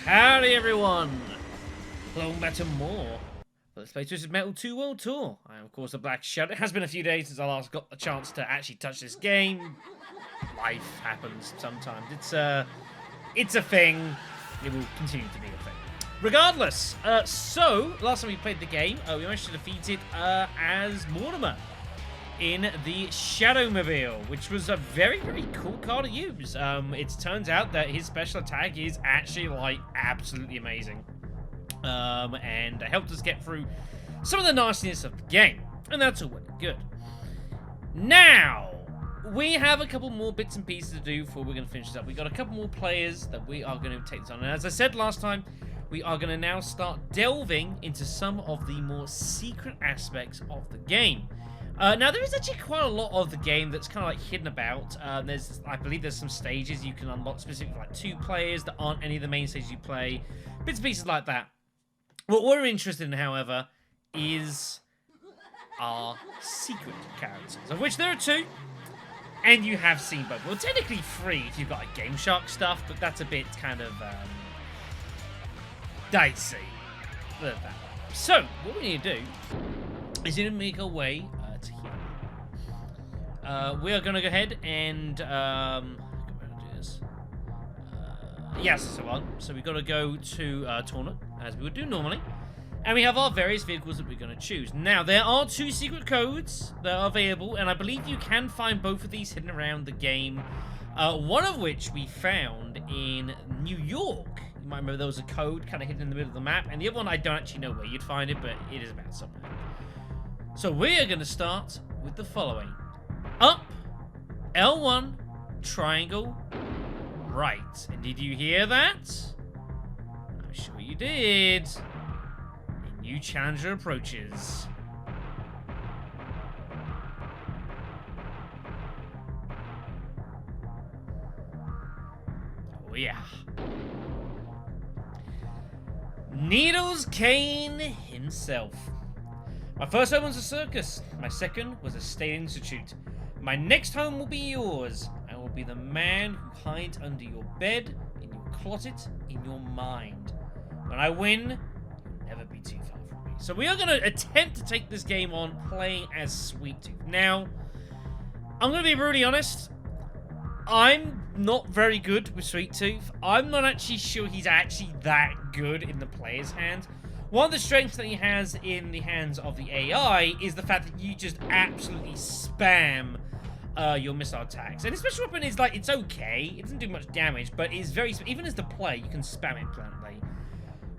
Howdy everyone! Welcome back to more Let's Play Twisted Metal 2 World Tour. I am of course a Black Shadow. It has been a few days since I last got the chance to actually touch this game. Life happens sometimes. It's a thing. It will continue to be a thing. Regardless, so last time we played the game, we managed to defeat it as Mortimer in the Shadowmobile, which was a very, very cool car to use. It turns out that his special attack is actually, like, absolutely amazing. And it helped us get through some of the nastiness of the game. And that's all well and good. Now, we have a couple more bits and pieces to do before we're going to finish this up. We've got a couple more players that we are going to take this on. And as I said last time, we are going to now start delving into some of the more secret aspects of the game. Now, there is actually quite a lot of the game that's kind of like hidden about. I believe there's some stages you can unlock specifically like 2 players that aren't any of the main stages you play. Bits and pieces like that. What we're interested in, however, is our secret characters, of which there are 2. And you have seen both. Well, technically 3 if you've got like Game Shark stuff, but that's a bit kind of dicey. Look at that. So, what we need to do is to make our way to here. We are going to go ahead and do this. Yes, so on. So we've got to go to tournament, as we would do normally. And we have our various vehicles that we're going to choose. Now, there are 2 secret codes that are available, and I believe you can find both of these hidden around the game. One of which we found in New York. You might remember there was a code kind of hidden in the middle of the map, and the other one I don't actually know where you'd find it, but it is about somewhere. So we're going to start with the following. Up, L1, triangle, right. And did you hear that? I'm sure you did. A new challenger approaches. Oh yeah. Needles Kane himself. My first home was a circus. My second was a state institute. My next home will be yours. I will be the man who hides under your bed, in your closet, in your mind. When I win, you'll never be too far from me. So we are going to attempt to take this game on playing as Sweet Tooth. Now, I'm going to be brutally honest. I'm not very good with Sweet Tooth. I'm not actually sure he's actually that good in the player's hands. One of the strengths that he has in the hands of the AI is the fact that you just absolutely spam your missile attacks. And his special weapon is like, it's okay. It doesn't do much damage, but it's very, even as the player, you can spam it bluntly.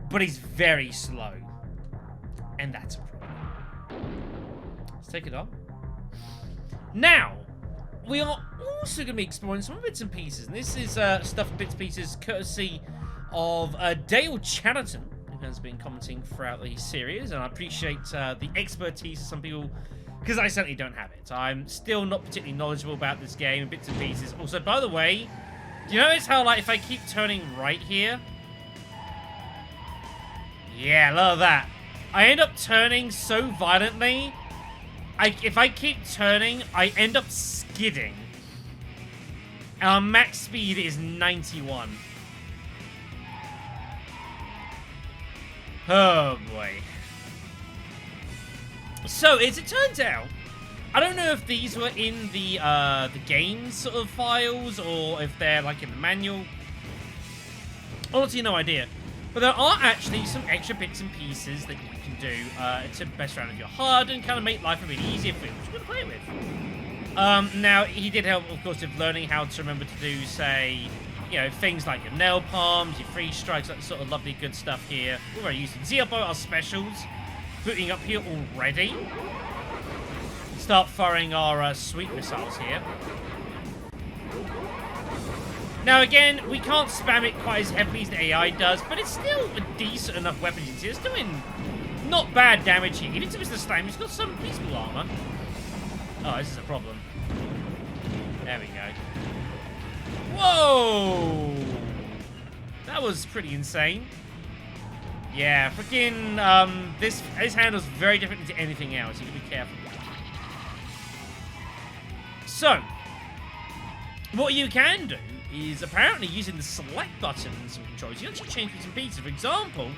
But he's very slow. And that's a problem. Let's take it on. Now, we are also going to be exploring some bits and pieces. And this is stuff and bits and pieces courtesy of Dale Chatterton, has been commenting throughout the series, and I appreciate the expertise of some people, because I certainly don't have it. I'm still not particularly knowledgeable about this game and bits and pieces. Also, by the way, do you notice how, like, if I keep turning right here? Yeah, look at that. I end up turning so violently, if I keep turning, I end up skidding. And our max speed is 91. Oh boy. So, as it turns out, I don't know if these were in the game sort of files or if they're like in the manual. Honestly, no idea. But there are actually some extra bits and pieces that you can do to mess around with your HUD and kind of make life a bit easier for you, which we're going to play with. Now, he did help, of course, with learning how to remember to do, say, you know, things like your nail palms, your free strikes, that sort of lovely good stuff here. We're very used to see up our specials booting up here already. Start firing our sweet missiles here. Now again, we can't spam it quite as heavily as the AI does, but it's still a decent enough weapon. You can see it's doing not bad damage here. Even if it's the slime, it's got some peaceful armor. Oh, this is a problem. There we go. Whoa! That was pretty insane. Yeah, freaking, this handle's very different to anything else. You can be careful. So, what you can do is apparently using the select button in some controls. You actually change bits and pieces. For example,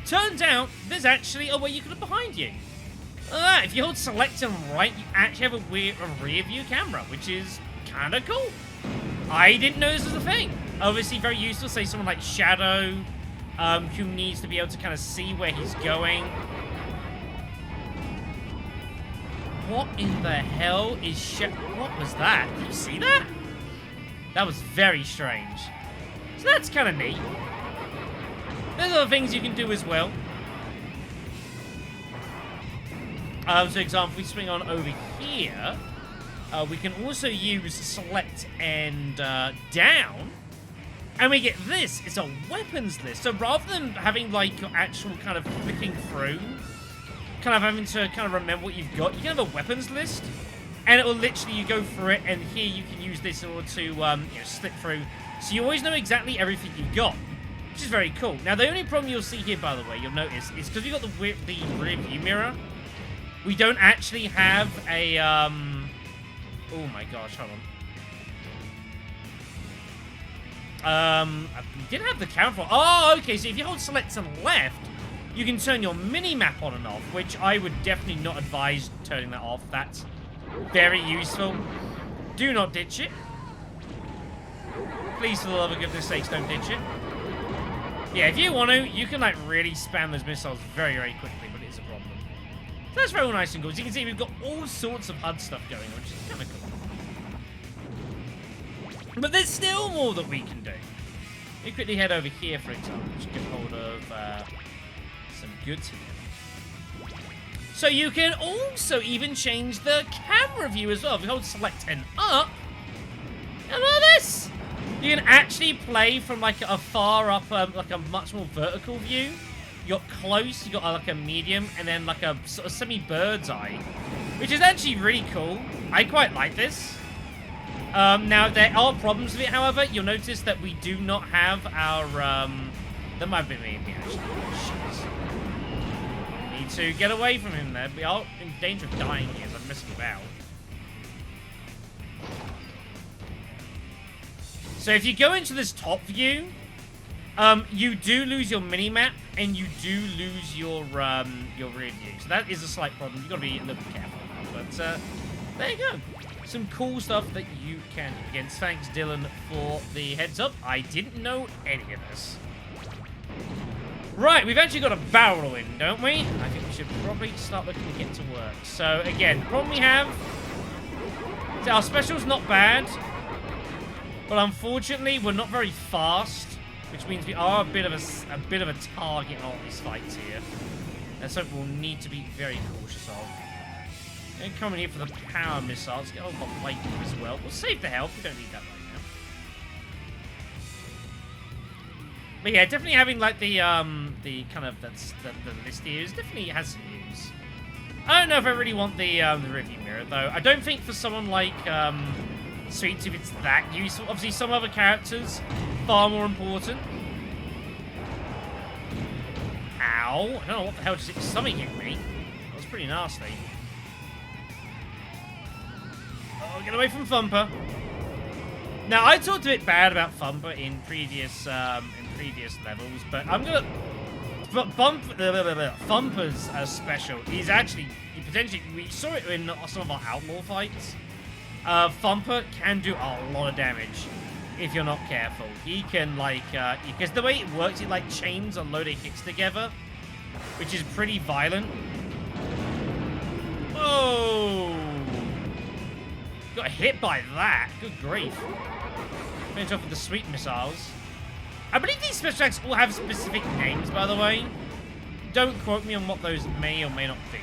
turns out there's actually a way you can look behind you. If you hold select and right, you actually have a rear view camera, which is kind of cool. I didn't know this was a thing. Obviously very useful, say someone like Shadow, who needs to be able to kind of see where he's going. What in the hell is what was that? Did you see that? That was very strange. So that's kind of neat. There's other things you can do as well. So for example, if we swing on over here, we can also use select and down, and we get this. It's a weapons list. So rather than having like your actual kind of flicking through, kind of having to kind of remember what you've got, you can have a weapons list, and it will literally, you go through it, and here you can use this in order to you know, slip through. So you always know exactly everything you've got, which is very cool. Now the only problem you'll see here, by the way, you'll notice, is because we've got the rear view mirror, we don't actually have a oh my gosh, hold on. We did have the camera for. Oh, okay. So if you hold select on the left, you can turn your mini-map on and off, which I would definitely not advise turning that off. That's very useful. Do not ditch it. Please, for the love of goodness sakes, don't ditch it. Yeah, if you want to, you can like really spam those missiles very, very quickly, but it's a problem. So that's very nice and cool. As you can see, we've got all sorts of HUD stuff going on, which is kind of cool. But there's still more that we can do. We quickly head over here, for example, to get hold of some goods here. So you can also even change the camera view as well. If we hold select and up, and look at this! You can actually play from like a far up, like a much more vertical view. You got close, you got like a medium, and then like a sort of semi-bird's eye, which is actually really cool. I quite like this. Now, there are problems with it, however. You'll notice that we do not have our, that might be me, actually. Shit. Need to get away from him there. We are in danger of dying here, so I'm messing about. So if you go into this top view, you do lose your mini-map, and you do lose your rear view. So that is a slight problem. You've got to be a little bit careful about it. But, there you go. Some cool stuff that you can do. Again, thanks, Dylan, for the heads up. I didn't know any of this. Right, we've actually got a barrel in, don't we? I think we should probably start looking to get to work. So, again, the problem we have is our special's not bad, but unfortunately, we're not very fast, which means we are a bit of a target on all these fights here. That's something we'll need to be very cautious of. And coming here for the power missiles. Get all the lightning as well. We'll save the health. We don't need that right now. But yeah, definitely having like the kind of the list here is definitely has some use. I don't know if I really want the review mirror though. I don't think for someone like Sweet Tooth it's that useful. Obviously, some other characters far more important. Ow! I don't know what the hell just something hit me. That was pretty nasty. Oh, get away from Thumper. Now, I talked a bit bad about Thumper in previous levels, but I'm gonna. But Thumper's special is actually potentially. We saw it in some of our Outlaw fights. Thumper can do a lot of damage if you're not careful. He can like because the way it works, it like chains a load of hits together, which is pretty violent. Oh. Got hit by that. Good grief. Finish off with the sweet missiles. I believe these special attacks all have specific names, by the way. Don't quote me on what those may or may not be.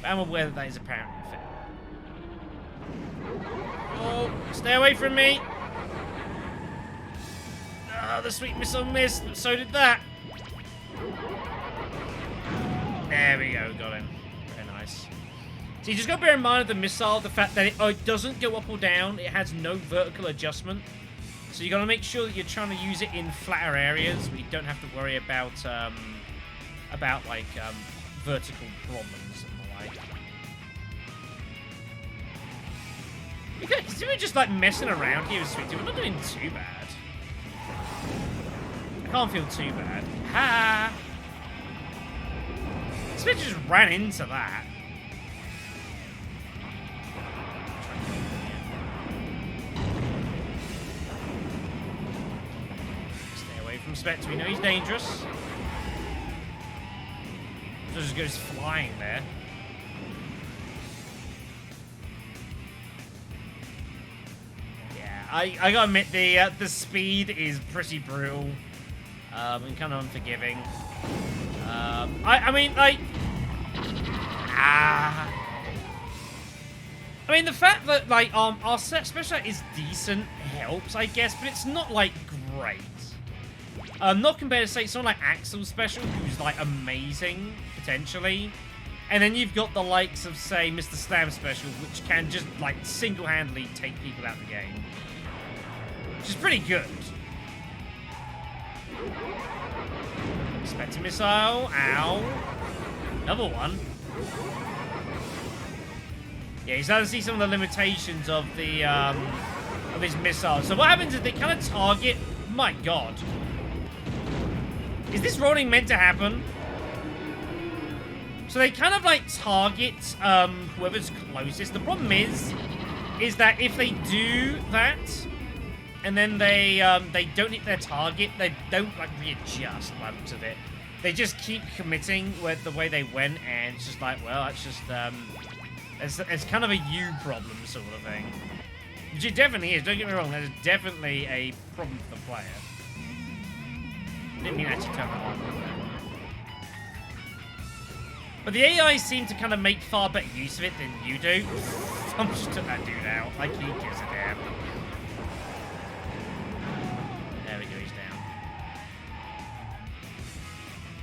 But I'm aware that that is apparently a thing. Oh, stay away from me. Oh, the sweet missile missed, but so did that. There we go, got him. Very nice. So you just got to bear in mind of the missile, the fact that it doesn't go up or down. It has no vertical adjustment. So you got to make sure that you're trying to use it in flatter areas where you don't have to worry about vertical problems and the like. Considering we're just like messing around here with Sweetie, we're not doing too bad. I can't feel too bad. Ha! Sweetie just ran into that. Stay away from Spectre. We know he's dangerous. So just goes flying there. I gotta admit, the speed is pretty brutal, and kind of unforgiving. I mean, the fact that like our special is decent helps, I guess, but it's not like great. Not compared to say someone like Axel's special, who's like amazing potentially, and then you've got the likes of say Mr. Slam special, which can just like single-handedly take people out of the game. Which is pretty good. Spectre missile. Ow. Another one. Yeah, he's starting to see some of the limitations of the of his missiles. So what happens is they kind of target. My God. Is this rolling meant to happen? So they kind of like target whoever's closest. The problem is that if they do that, and then they don't hit their target, they don't like readjust by the looks of it. They just keep committing with the way they went, and it's just like, well, that's just it's kind of a you problem sort of thing. Which it definitely is. Don't get me wrong. There's definitely a problem for the player. Didn't mean to actually turn that on. But the AI seem to kind of make far better use of it than you do. I'm just took that dude out. Like he gives a damn. There we go, he's down.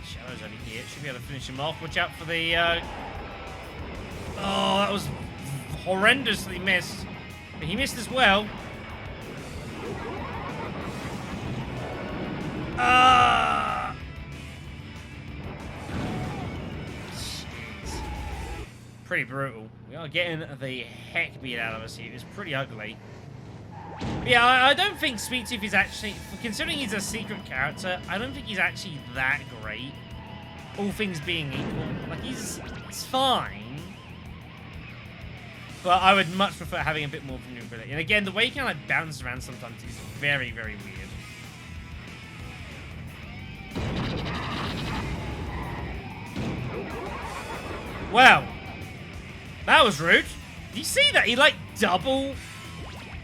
Shadow's only here. Should be able to finish him off. Watch out for the oh, that was horrendously missed. But he missed as well. Jeez. Pretty brutal. We are getting the heck beat out of us here. It's pretty ugly. But yeah, I don't think Sweet Tooth is actually, considering he's a secret character, I don't think he's actually that great. All things being equal. Like, he's fine. But I would much prefer having a bit more vulnerability. And again, the way he kind of like bounces around sometimes is very, very weird. Wow. That was rude. Did you see that? He like double...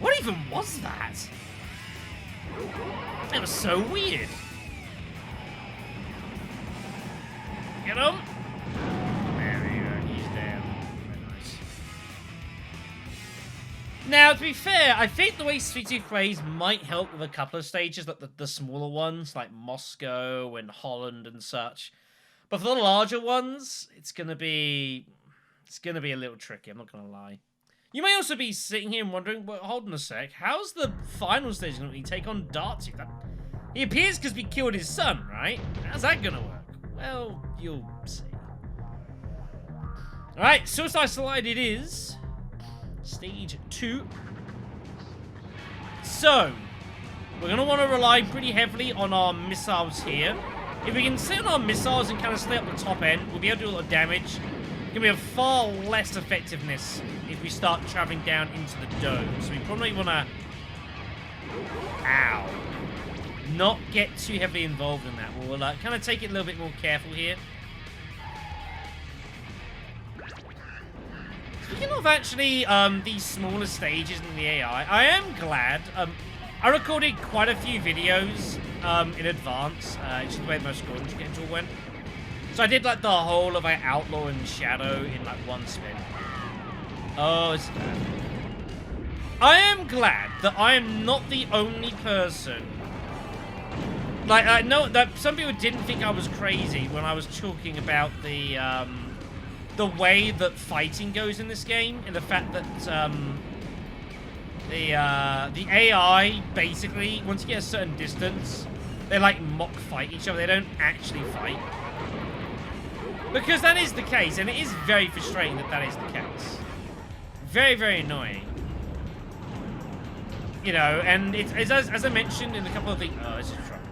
What even was that? That was so weird. Get him. There we go. He's down. Very nice. Now, to be fair, I think the way Sweet Tooth plays might help with a couple of stages, like the smaller ones, like Moscow and Holland and such. But for the larger ones, it's gonna be a little tricky. I'm not gonna lie. You may also be sitting here and wondering, well, hold on a sec, how's the final stage going to take on Darty? He appears because we killed his son, right? How's that going to work? Well, you'll see. Alright, Suicide Slide it is. Stage 2. So, we're going to want to rely pretty heavily on our missiles here. If we can sit on our missiles and kind of stay up the top end, we'll be able to do a lot of damage. It's going to be a far less effectiveness if we start traveling down into the dome. So we probably want to... Ow. Not get too heavily involved in that. We'll kind of take it a little bit more careful here. Speaking of actually these smaller stages in the AI, I am glad. I recorded quite a few videos in advance. It's just the way most recording schedule went. So I did like the whole of like Outlaw and Shadow in like one spin. Oh, it's bad. I am glad that I am not the only person. Like, I know that some people didn't think I was crazy when I was talking about the way that fighting goes in this game, and the fact that the AI basically, once you get a certain distance, they like mock fight each other. They don't actually fight. Because that is the case, and it is very frustrating that that is the case. Very, very annoying. You know, and it's as I mentioned in a couple of the... Oh, this is trouble.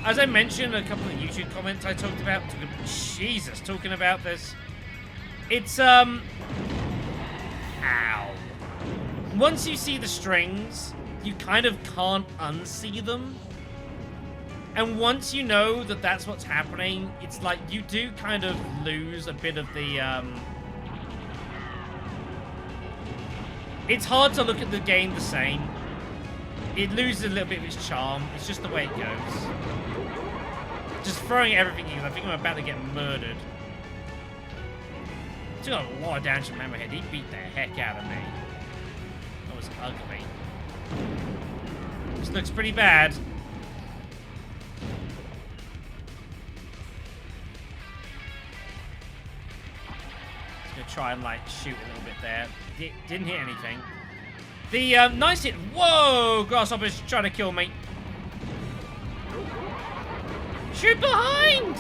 As I mentioned in a couple of the YouTube comments I talked about... Jesus, talking about this. It's, Ow. Once you see the strings, you kind of can't unsee them. And once you know that that's what's happening, it's like you do kind of lose a bit of the, It's hard to look at the game the same. It loses a little bit of its charm. It's just the way it goes. Just throwing everything in. I think I'm about to get murdered. Took a lot of damage from Hammerhead. He beat the heck out of me. That was ugly. This looks pretty bad. Just gonna try and like shoot a little bit there. Didn't hit anything. The nice hit. Whoa! Grasshopper's trying to kill me. Shoot behind!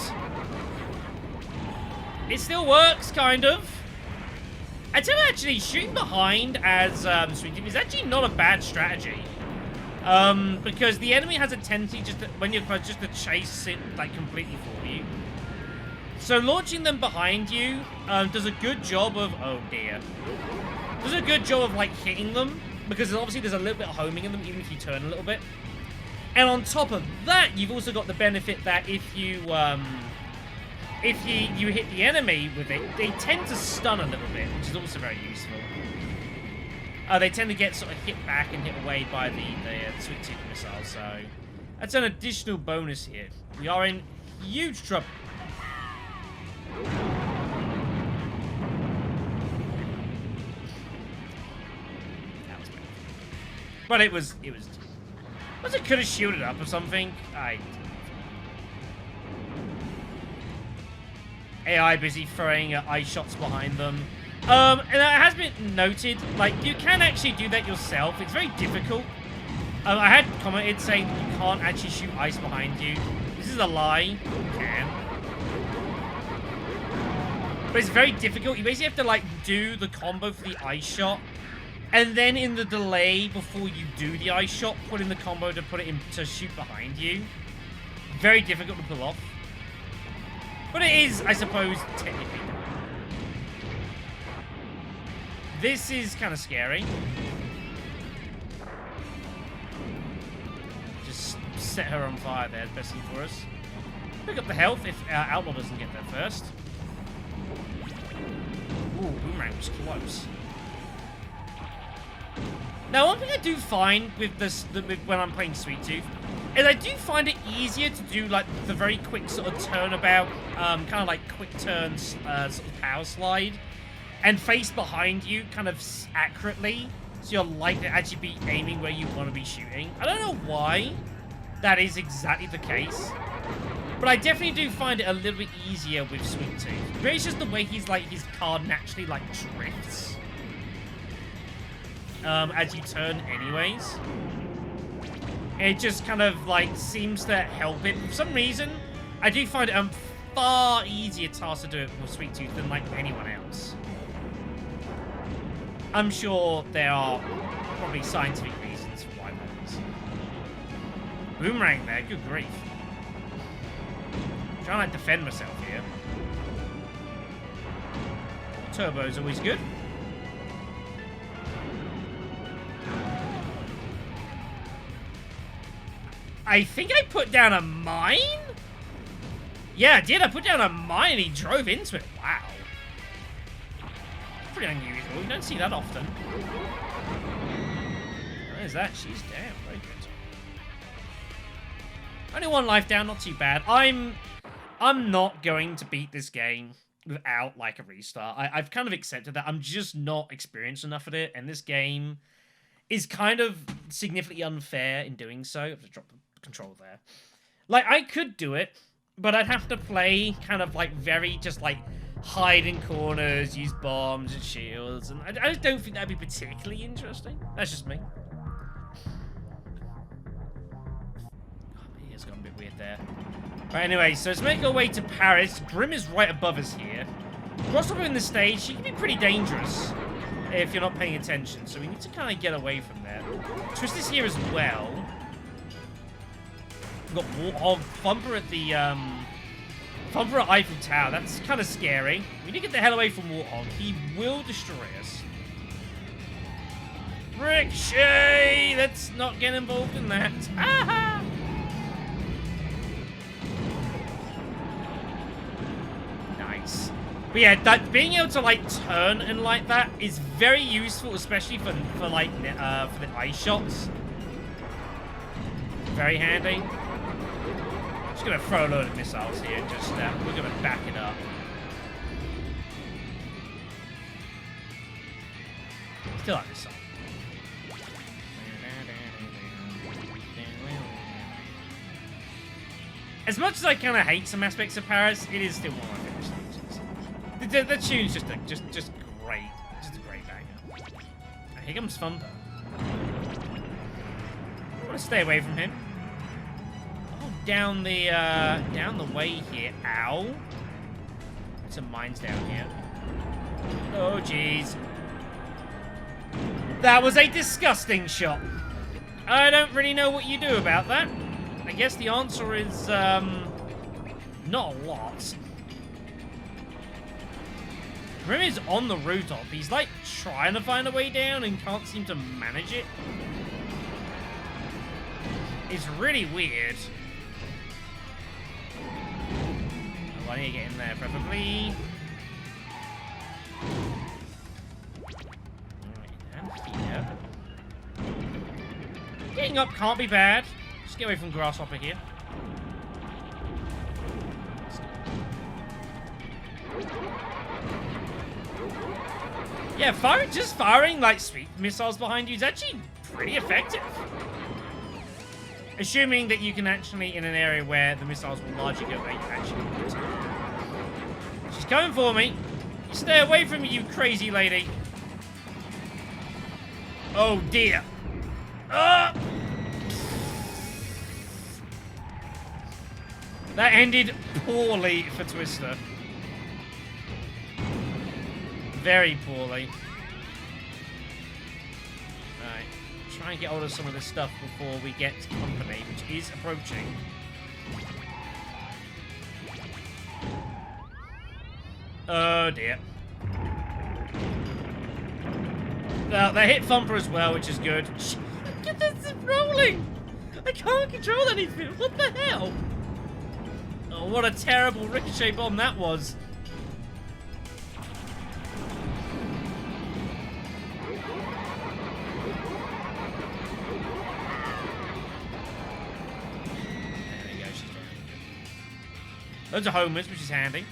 It still works, kind of. I'd say actually shooting behind as Sweet Tooth is actually not a bad strategy. Because the enemy has a tendency just to, when you're close, just to chase it like completely for you. So launching them behind you does a good job of, oh dear, does a good job of like hitting them, because obviously there's a little bit of homing in them even if you turn a little bit. And on top of that, you've also got the benefit that if you hit the enemy with it, they tend to stun a little bit, which is also very useful. They tend to get sort of hit back and hit away by the Sweet Tooth missile, so that's an additional bonus here. We are in huge trouble. That was bad. But it was it could have shielded up or something? AI busy throwing ice shots behind them. And it has been noted, like, you can actually do that yourself. It's very difficult. I had commented saying that you can't actually shoot ice behind you. This is a lie. You can. But it's very difficult. You basically have to, like, do the combo for the ice shot. And then in the delay before you do the ice shot, put in the combo to put it in to shoot behind you. Very difficult to pull off. But it is, I suppose, technically done. This is kind of scary. Just set her on fire there, best thing for us. Pick up the health if Outlaw doesn't get there first. Ooh, Boomerang was close. Now, one thing I do find with this, when I'm playing Sweet Tooth, is I do find it easier to do like the very quick sort of turnabout, kind of like quick turns, sort of power slide, and face behind you kind of accurately, so you're likely to actually be aiming where you want to be shooting. I don't know why that is exactly the case, but I definitely do find it a little bit easier with Sweet Tooth. Maybe it's just the way he's like, his card naturally like drifts. As you turn anyways. It just kind of like seems to help it. For some reason, I do find it a far easier task to do it with Sweet Tooth than like anyone else. I'm sure there are probably scientific reasons for why that is. Boomerang there, good grief. I'm trying to defend myself here. Turbo's always good. I think I put down a mine? Yeah, I did. I put down a mine and he drove into it. Wow. Pretty unusual. You don't see that often. Where's that? She's down. Very good. Only one life down. Not too bad. I'm not going to beat this game without, like, a restart. I've kind of accepted that. I'm just not experienced enough at it. And this game is kind of significantly unfair in doing so. I have to drop the control there. Like, I could do it, but I'd have to play kind of like very just like hide in corners, use bombs and shields, and I just don't think that'd be particularly interesting. That's just me. It's gone a bit weird there. Right, anyway, so let's make our way to Paris. Grim is right above us here. Grasshopper in the stage, she can be pretty dangerous if you're not paying attention, so we need to kind of get away from there. Twister's here as well. We've got Warthog, Thumper at the, Thumper at Eiffel Tower. That's kind of scary. We need to get the hell away from Warthog. He will destroy us. Ricochet! Let's not get involved in that. Aha! Nice. But yeah, that being able to like turn and like that is very useful, especially for like for the ice shots. Very handy. Just gonna throw a load of missiles here. Just we're gonna back it up. Still like this song. As much as I kind of hate some aspects of Paris, it is still one of my favorite stages. The tune's just great, just a great banger. And here comes Thumper. I want to stay away from him. Oh, down the way here. Ow! Some mines down here. Oh, jeez. That was a disgusting shot. I don't really know what you do about that. I guess the answer is, not a lot. Grim is on the rooftop. He's, like, trying to find a way down and can't seem to manage it. It's really weird. Oh, I need to get in there, preferably. Alright, here. Getting up can't be bad. Just get away from Grasshopper here. Yeah, firing like sweet missiles behind you is actually pretty effective. Assuming that you can actually, in an area where the missiles will largely go away, actually use it. She's coming for me. Stay away from me, you crazy lady. Oh dear. That ended poorly for Twister. Very poorly. Alright. Try and get hold of some of this stuff before we get company, which is approaching. Oh dear. They hit Thumper as well, which is good. Get this rolling! I can't control anything. What the hell? Oh, what a terrible ricochet bomb that was. There we go, she's down. Loads of homers, which is handy.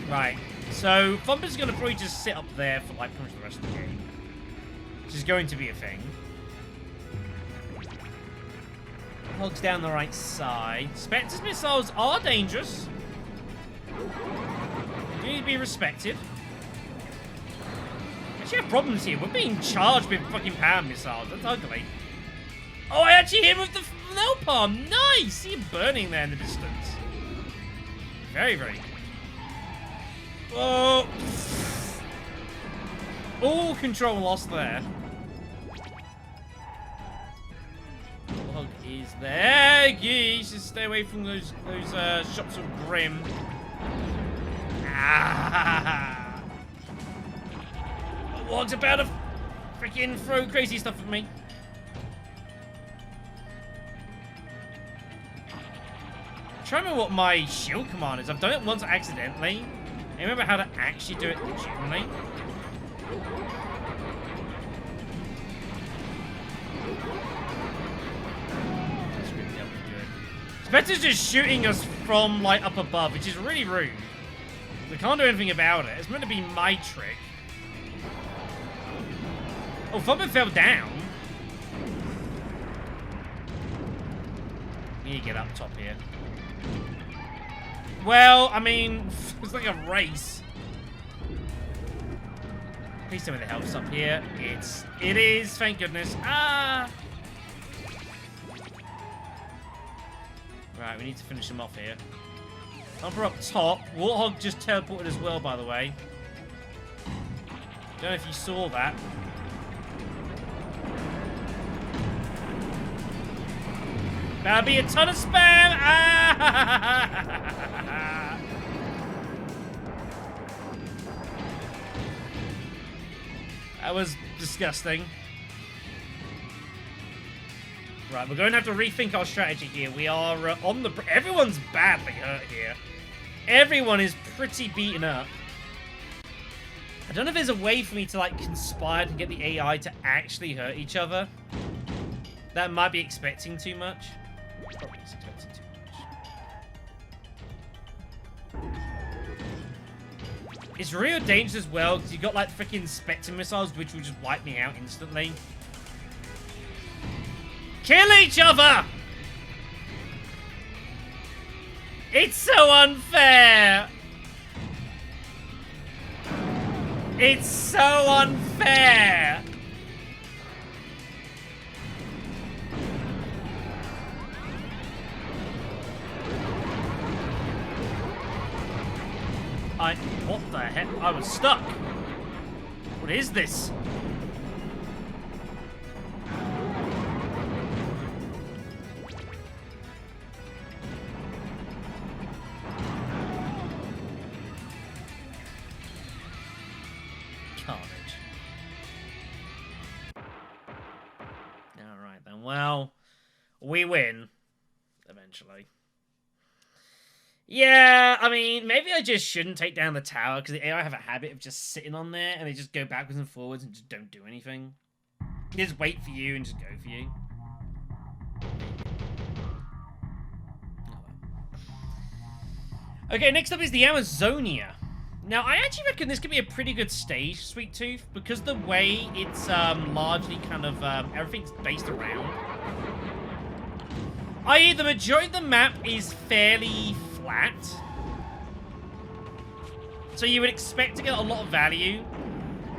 Right, so Thumper's going to probably just sit up there for like pretty much the rest of the game. Which is going to be a thing. Hogs down the right side. Spectre's missiles are dangerous. They need to be respected. Actually have problems here. We're being charged with fucking power missiles. That's ugly. Oh, I actually hit him with the napalm. Nice! See him burning there in the distance. Very, very good. Oh! All control lost there. Hog is there. Geez, just stay away from those shots of Grim. Ah! What's about to freaking throw crazy stuff at me? I'm trying to remember what my shield command is. I've done it once accidentally. I remember how to actually do it legitimately. Spectre's just shooting us from, like, up above, which is really rude. We can't do anything about it. It's meant to be my trick. Oh, Thumper fell down. We need to get up top here. Well, I mean, it's like a race. Please tell me the health's up here. It is, thank goodness. Ah! Right, we need to finish him off here. Thumper up top. Warthog just teleported as well, by the way. Don't know if you saw that. That'll be a ton of spam! Ah! That was disgusting. Right, we're going to have to rethink our strategy here. We are on the... Everyone's badly hurt here. Everyone is pretty beaten up. I don't know if there's a way for me to, like, conspire to get the AI to actually hurt each other. That might be expecting too much. Probably is expecting too much. It's real dangerous as well, because you've got, like, freaking Spectre missiles, which will just wipe me out instantly. Kill each other! It's so unfair! It's so unfair! What the heck? I was stuck. What is this? Carnage. Alright then, well, we win. Eventually. Yeah, I mean, maybe I just shouldn't take down the tower, because the AI have a habit of just sitting on there, and they just go backwards and forwards and just don't do anything. They just wait for you and just go for you. Okay, next up is the Amazonia. Now, I actually reckon this could be a pretty good stage, Sweet Tooth, because the way it's largely kind of, everything's based around. I.e., the majority of the map is fairly flat. So you would expect to get a lot of value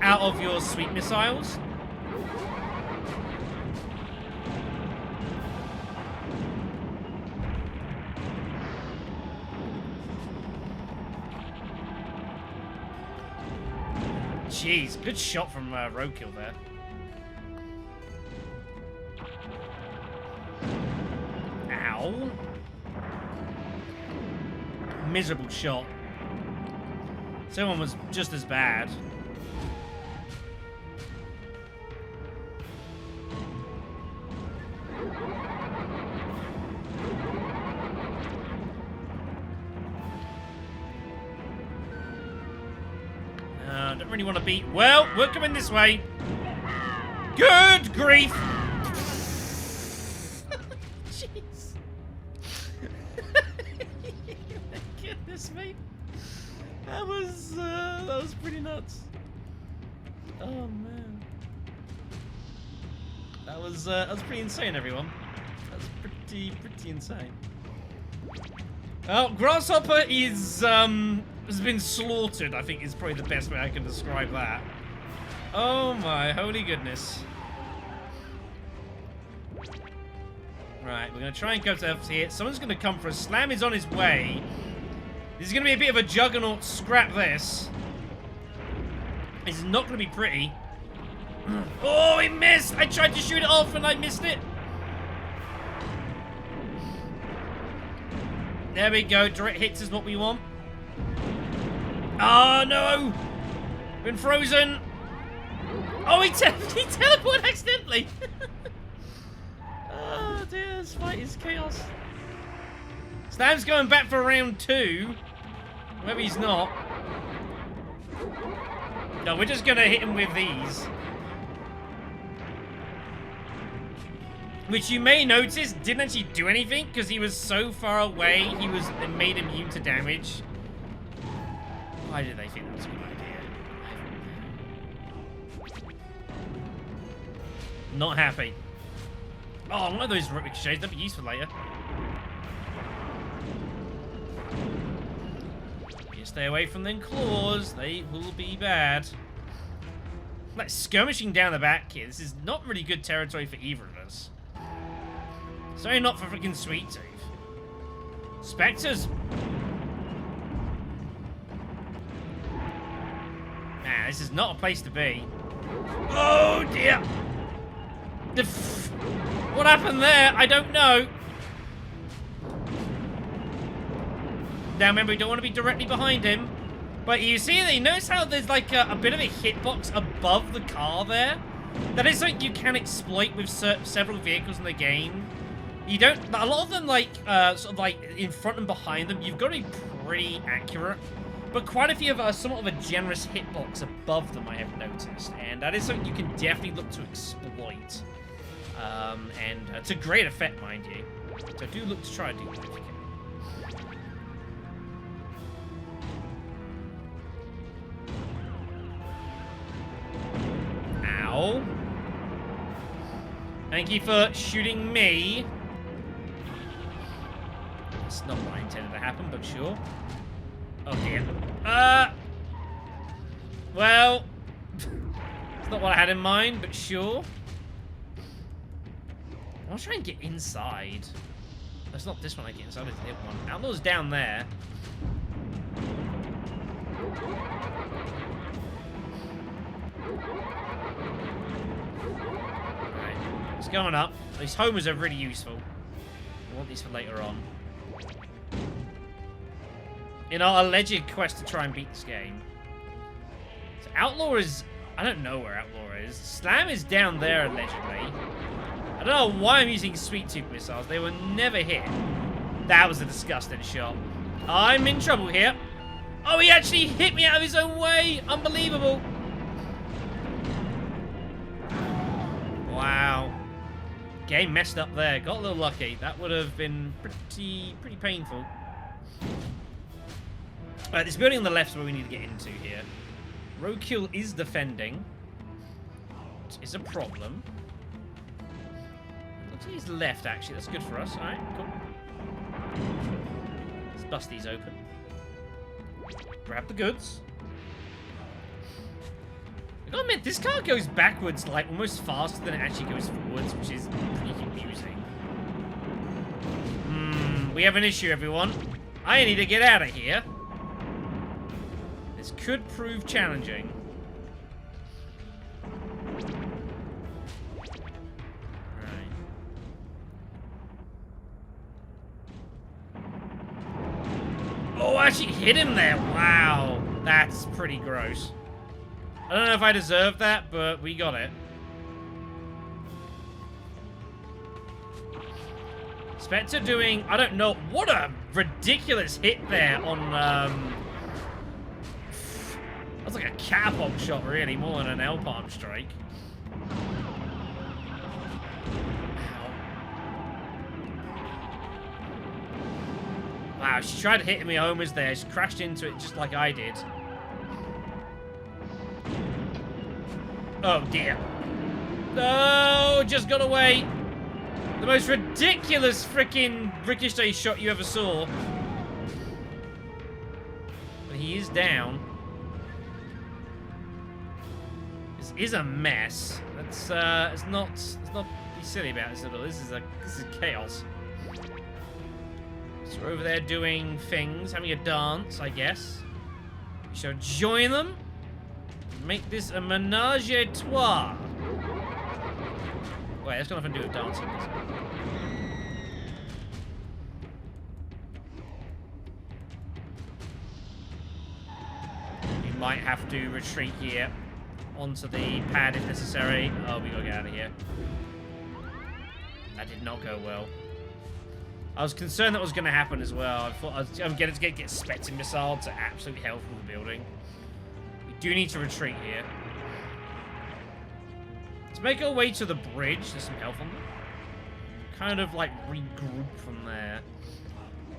out of your sweet missiles. Jeez, good shot from Roadkill there. Ow. Miserable shot. Someone was just as bad. Don't really want to beat. Well, we're coming this way. Good grief. Jeez. Goodness me. That was pretty nuts. Oh man. That was pretty insane, everyone. That was pretty insane. Oh, Grasshopper is has been slaughtered, I think is probably the best way I can describe that. Oh my holy goodness. Right, we're gonna try and go to F here. Someone's gonna come for a slam. Is on his way. This is gonna be a bit of a juggernaut scrap, this. This is not gonna be pretty. Oh, he missed! I tried to shoot it off and I missed it. There we go. Direct hits is what we want. Oh, no! Been frozen. Oh, he teleported accidentally. Oh, dear. This fight is chaos. Stam's going back for round 2. Maybe he's not. No, we're just going to hit him with these. Which you may notice didn't actually do anything because he was so far away, it made him immune to damage. Why did they think that was a good idea? Not happy. Oh, one of those ricochets, that'd be useful later. You stay away from them claws, they will be bad. Like skirmishing down the back here, this is not really good territory for either of us. Sorry, not for freaking Sweet Tooth. Spectres. Man, this is not a place to be. Oh dear. What happened there? I don't know. Now remember, we don't want to be directly behind him. But you see, you notice how there's like a bit of a hitbox above the car there? That is something you can exploit with several vehicles in the game. You don't, a lot of them like, sort of like in front and behind them, you've got to be pretty accurate. But quite a few have somewhat of a generous hitbox above them, I have noticed. And that is something you can definitely look to exploit. And to great effect, mind you. So do look to try and do that if you can. Ow. Thank you for shooting me. That's not what I intended to happen, but sure. Oh dear. Well, it's not what I had in mind, but sure. I'll try and get inside. That's not this one I get inside, it's the other one. Outlaw's down there. Right, it's going up. These homers are really useful. I want these for later on. In our alleged quest to try and beat this game. So Outlaw is... I don't know where Outlaw is. Slam is down there, allegedly. I don't know why I'm using Sweet Tooth missiles. They were never hit. That was a disgusting shot. I'm in trouble here. Oh, he actually hit me out of his own way. Unbelievable. Wow. Game messed up there. Got a little lucky. That would have been pretty painful. Alright, this building on the left is where we need to get into here. Roadkill is defending. Which is a problem. Looks like he's left, actually. That's good for us. Alright, cool. Let's bust these open. Grab the goods. I gotta admit, this car goes backwards, like, almost faster than it actually goes forwards, which is pretty confusing. We have an issue, everyone. I need to get out of here. This could prove challenging. Right. Oh, I actually hit him there. Wow. That's pretty gross. I don't know if I deserve that, but we got it. Spectre doing... I don't know. What a ridiculous hit there on... That's like a catapult shot, really, more than an L-palm strike. Ow. Wow, she tried to hit me homers there. She crashed into it just like I did. Oh, dear. No, just got away. The most ridiculous freaking ricochet shot you ever saw. But he is down. This is a mess. Let's not be silly about this at all. This is chaos. So we're over there doing things, having a dance, I guess. We shall join them. Make this a menage a trois. Wait, that's got nothing to do with dancing. We might have to retreat here onto the pad if necessary. Oh, we gotta get out of here. That did not go well. I was concerned that was going to happen as well. I thought I was going to get Spectre missile to absolute hell from the building. We do need to retreat here. Let's make our way to the bridge. There's some health on there. Kind of like regroup from there.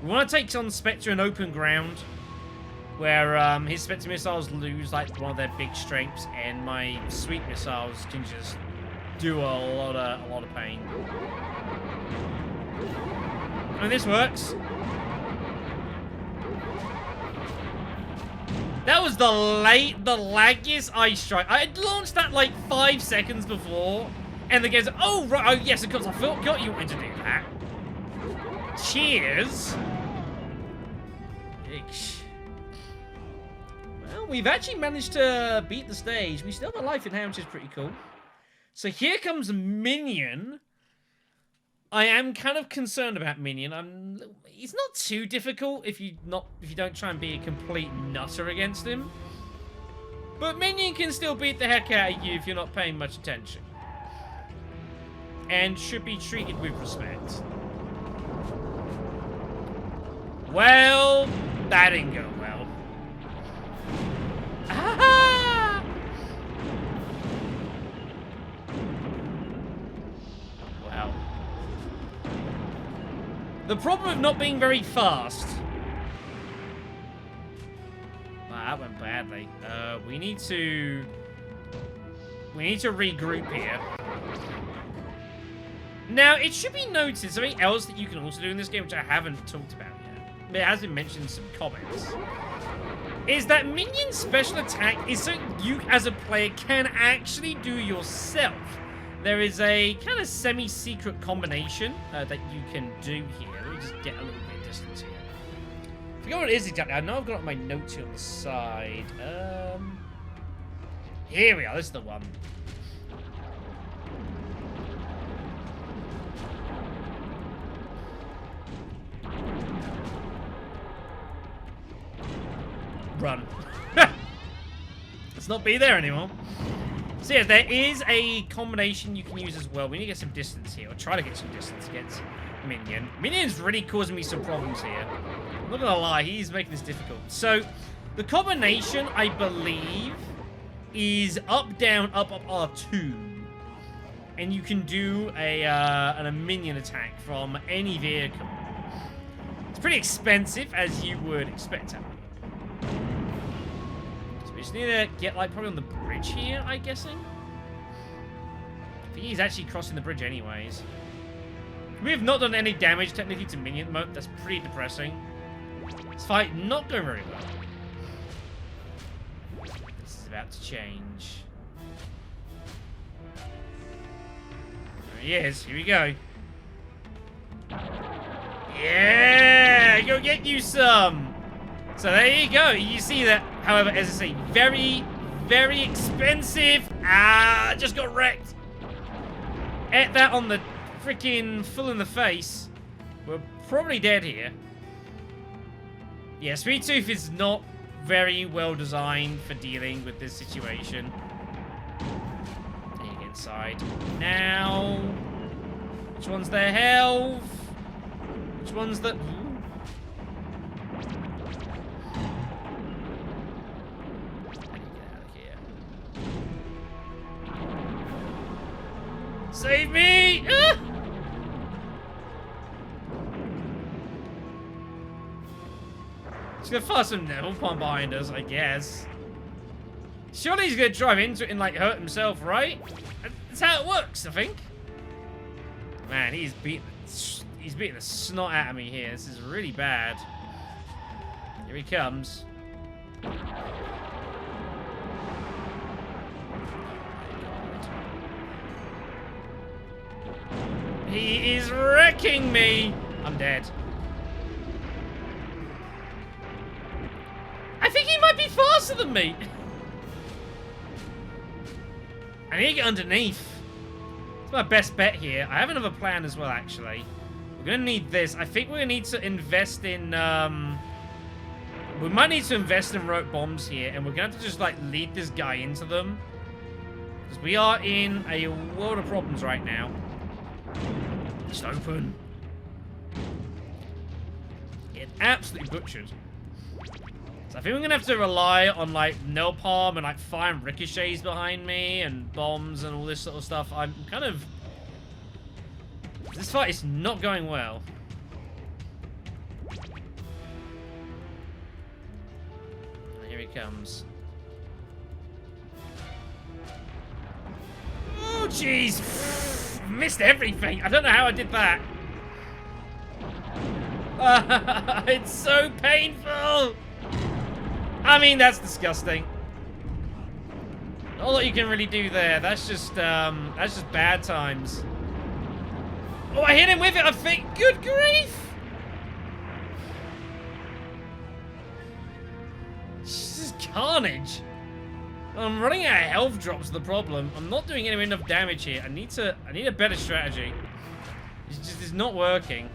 We want to take on Spectre in open ground, where his Spectre missiles lose like one of their big strengths, and my sweet missiles can just do a lot of pain. And this works. That was the laggiest ice strike. I had launched that like 5 seconds before, and the game's oh right, oh yes, of course I forgot you wanted to do that. Cheers. Eesh. Well, we've actually managed to beat the stage. We still have a life in hand, which is pretty cool. So here comes Minion. I am kind of concerned about Minion. He's not too difficult if you don't try and be a complete nutter against him. But Minion can still beat the heck out of you if you're not paying much attention. And should be treated with respect. Well, that didn't go well. Ah! Wow. The problem of not being very fast. Wow, that went badly. We need to regroup here. Now, it should be noted, something else that you can also do in this game, which I haven't talked about yet, but it has been mentioned in some comments, is that Minion's special attack is something you, as a player, can actually do yourself. There is a kind of semi-secret combination that you can do here. Let me just get a little bit of distance here. I forget what it is exactly. I know I've got my notes here on the side. Here we are. This is the one. Run. Let's not be there anymore. So yeah, there is a combination you can use as well. We need to get some distance here, or try to get some distance against Minion. Minion's really causing me some problems here. I'm not gonna lie, he's making this difficult. So, the combination, I believe, is up, down, up, up, R2. And you can do a Minion attack from any vehicle. It's pretty expensive, as you would expect. Just need to get, like, probably on the bridge here, I'm guessing. I think he's actually crossing the bridge anyways. We have not done any damage, technically, to Minion mode. That's pretty depressing. This fight not going very well. This is about to change. There he is. Here we go. Yeah! Go get you some! So there you go. You see that, however, as I say, very, very expensive. Ah, just got wrecked. At that on the freaking full in the face. We're probably dead here. Yeah, Sweet Tooth is not very well designed for dealing with this situation. There you get inside. Now, which one's their health? Which one's the... Save me! Ah! He's gonna fire some napalm behind us, I guess. Surely he's gonna drive into it and, like, hurt himself, right? That's how it works, I think. Man, he's beating the snot out of me here. This is really bad. Here he comes. He is wrecking me! I'm dead. I think he might be faster than me! I need to get underneath. It's my best bet here. I have another plan as well, actually. We're gonna need this. I think we're gonna need to invest in, we might need to invest in rope bombs here, and we're gonna have to just, like, lead this guy into them. Because we are in a world of problems right now. Just open. Get absolutely butchered. So I think we're gonna have to rely on, like, napalm and, like, firing ricochets behind me and bombs and all this sort of stuff. I'm kind of... This fight is not going well. Here he comes. Oh, jeez! Missed everything. I don't know how I did that. It's so painful. I mean, that's disgusting. Not a lot you can really do there. That's just bad times. Oh, I hit him with it, I think. Good grief. This is carnage. I'm running out of health drops, the problem. I'm not doing enough damage here. I need a better strategy. This is not working.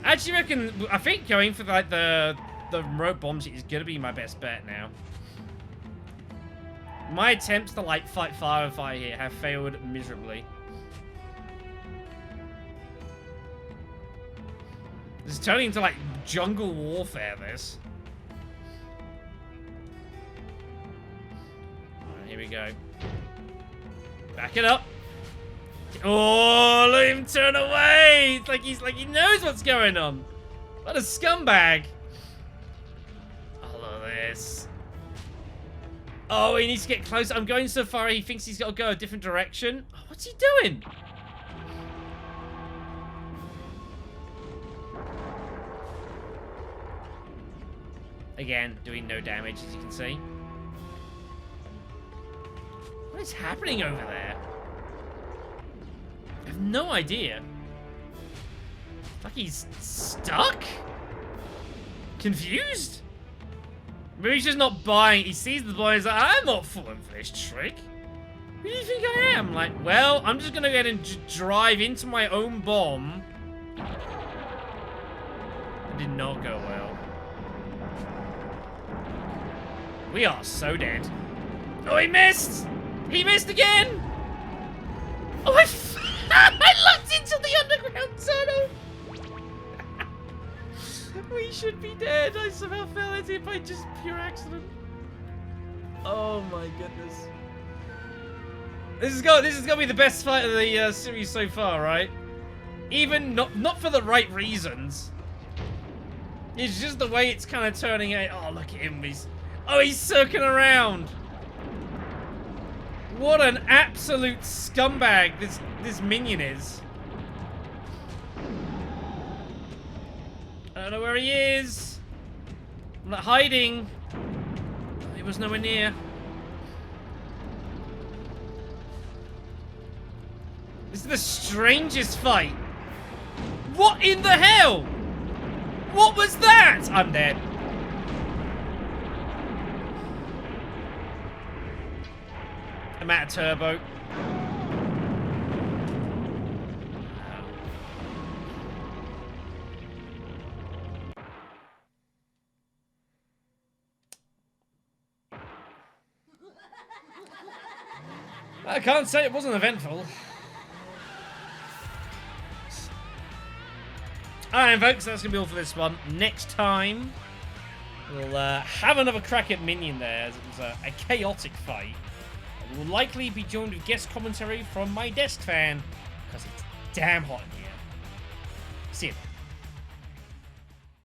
I think going for like the remote bombs is gonna be my best bet now. My attempts to like fight fire and fire here have failed miserably. This is turning into like jungle warfare, this. Alright, here we go. Back it up. Oh, look at him turn away! It's like he knows what's going on. What a scumbag. Oh, look at this. Oh, he needs to get close. I'm going so far, he thinks he's got to go a different direction. Oh, what's he doing? Again, doing no damage, as you can see. What is happening over there? I have no idea. Like he's stuck? Confused? Maybe he's just not buying. He sees the boy and he's like, I'm not falling for this trick. Who do you think I am? Like, well, I'm just going to go ahead and drive into my own bomb. It did not go well. We are so dead. Oh, he missed! He missed again! Oh, I looked into the underground tunnel! We should be dead. I somehow fell into it by just pure accident. Oh my goodness. This is gonna be the best fight of the series so far, right? Even not for the right reasons. It's just the way it's kind of turning out. Oh, look at him. He's circling around. What an absolute scumbag this minion is. I don't know where he is. I'm not hiding. He was nowhere near. This is the strangest fight. What in the hell? What was that? I'm dead. I'm out of turbo. I can't say it wasn't eventful. Alright, folks, that's going to be all for this one. Next time, we'll have another crack at Minion there, as it was a chaotic fight. We will likely be joined with guest commentary from my desk fan, because it's damn hot in here. See you.